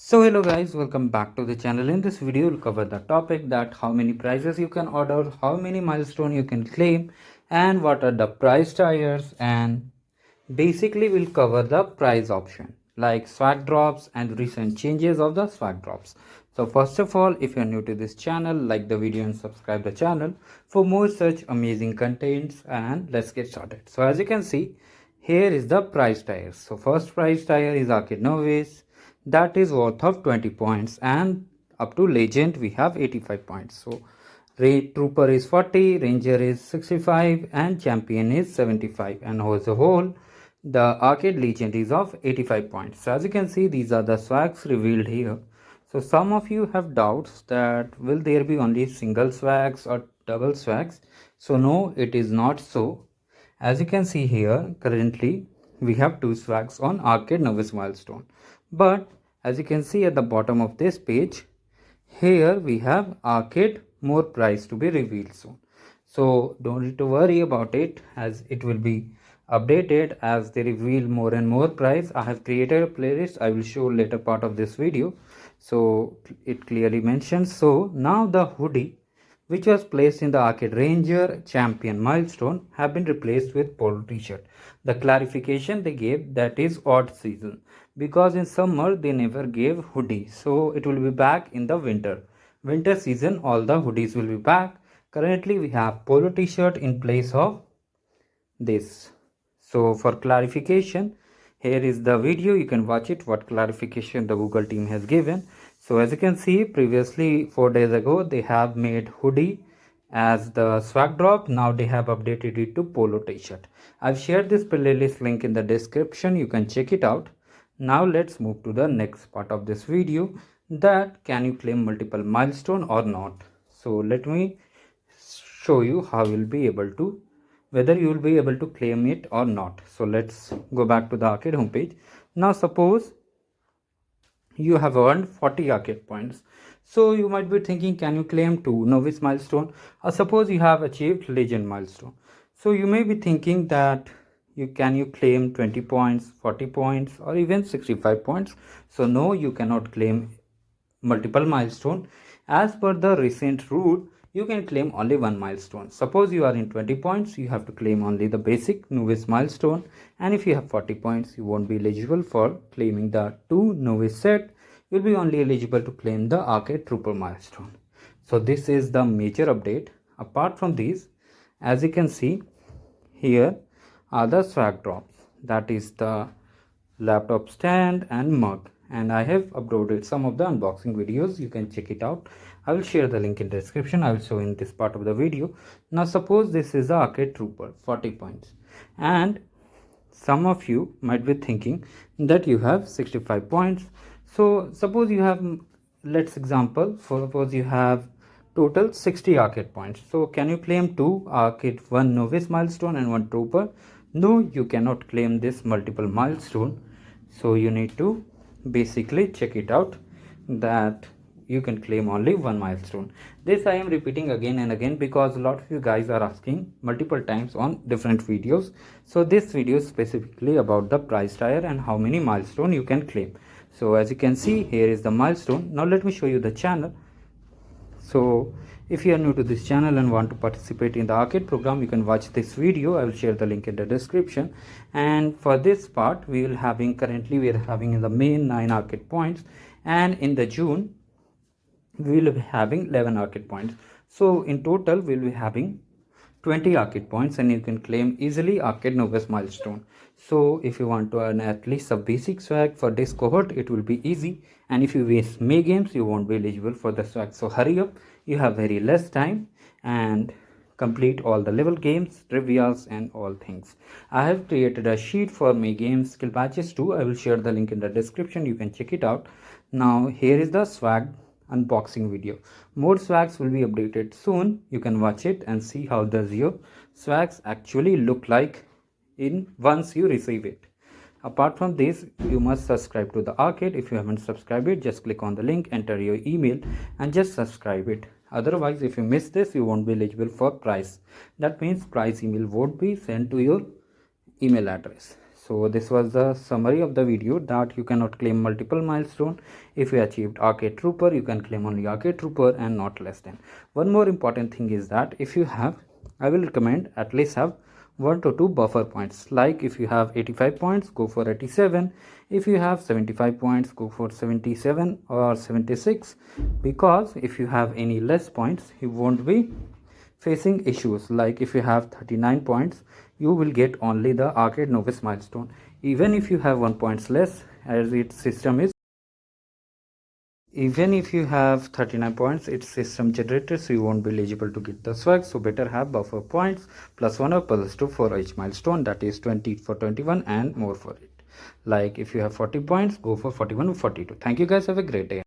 So hello guys, welcome back to the channel. In this video we'll cover the topic that how many prizes you can order, how many milestone you can claim, and what are the prize tiers, and basically we'll cover the prize option like swag drops and recent changes of the swag drops. So first of all, if you're new to this channel, like the video and subscribe the channel for more such amazing contents, and let's get started. So as you can see, here is the prize tiers. So first prize tier is Arcade Novice, that is worth of 20 points, and up to legend we have 85 points. So trooper is 40, ranger is 65, and champion is 75, and as a whole the arcade legend is of 85 points. So as you can see, these are the swags revealed here. So some of you have doubts that will there be only single swags or double swags. So no, it is not so. As you can see here, currently we have two swags on Arcade Novice Milestone. But as you can see at the bottom of this page, here we have Arcade more price to be revealed soon. So don't need to worry about it, as it will be updated as they reveal more and more price. I have created a playlist I will show later part of this video. So it clearly mentions. So now the hoodie which was placed in the Arcade Ranger Champion milestone have been replaced with polo t-shirt. The clarification they gave, that is odd season, because in summer they never gave hoodie, so it will be back in the winter season. All the hoodies will be back. Currently we have polo t-shirt in place of this. So for clarification, here is the video, you can watch it, what clarification the Google team has given. So as you can see, previously 4 days ago they have made hoodie as the swag drop. Now they have updated it to polo t-shirt. I've shared this playlist link in the description, you can check it out. Now let's move to the next part of this video, that can you claim multiple milestone or not. So let me show you how you'll be able to, whether you will be able to claim it or not. So let's go back to the arcade homepage. Now suppose you have earned 40 arcade points. So you might be thinking, can you claim 2 novice milestone, or suppose you have achieved legend milestone. So you may be thinking that can you claim 20 points, 40 points, or even 65 points. So no, you cannot claim multiple milestone. As per the recent rule, you can claim only one milestone. Suppose you are in 20 points, you have to claim only the basic novice milestone, and if you have 40 points, you won't be eligible for claiming the 2 novice set. You'll be only eligible to claim the arcade trooper milestone. So this is the major update. Apart from these, as you can see here are the swag drops, that is the laptop stand and mug, and I have uploaded some of the unboxing videos, you can check it out. I will share the link in the description. I will show in this part of the video. Now suppose this is the arcade trooper, 40 points, and some of you might be thinking that you have 65 points. So suppose you have, let's example, suppose you have total 60 arcade points. So can you claim 2 arcade, 1 novice milestone and 1 trooper? No, you cannot claim this multiple milestone. So you need to basically check it out, that you can claim only 1 milestone. This I am repeating again and again because a lot of you guys are asking multiple times on different videos. So this video is specifically about the prize tier and how many milestone you can claim. So as you can see, here is the milestone. Now let me show you the channel. So if you are new to this channel and want to participate in the arcade program, you can watch this video. I will share the link in the description. And for this part, currently we are having in the main 9 arcade points, and in the June we will be having 11 arcade points. So in total we will be having 20 arcade points, and you can claim easily arcade novice milestone. So if you want to earn at least a basic swag for this cohort, it will be easy, and if you waste May games, you won't be eligible for the swag. So hurry up, you have very less time, and complete all the level games, trivias, and all things. I have created a sheet for May games skill patches too. I will share the link in the description, you can check it out. Now here is the swag unboxing video. More swags will be updated soon. You can watch it and see how does your swags actually look like in once you receive it. Apart from this, you must subscribe to the arcade. If you haven't subscribed it, just click on the link, enter your email, and just subscribe it. Otherwise, if you miss this, you won't be eligible for prize. That means prize email won't be sent to your email address. So this was the summary of the video, that you cannot claim multiple milestone. If you achieved Arcade Trooper, you can claim only Arcade Trooper and not less than. One more important thing is that if you have, I will recommend at least have 1 to 2 buffer points. Like if you have 85 points, go for 87. If you have 75 points, go for 77 or 76, because if you have any less points, you won't be facing issues. Like if you have 39 points, you will get only the Arcade Novice milestone, even if you have 1 points less, as its system is, even if you have 39 points, it's system generated, so you won't be eligible to get the swag. So better have buffer points plus 1 or plus 2 for each milestone, that is 20 for 21 and more for it. Like if you have 40 points, go for 41 or 42. Thank you guys, have a great day.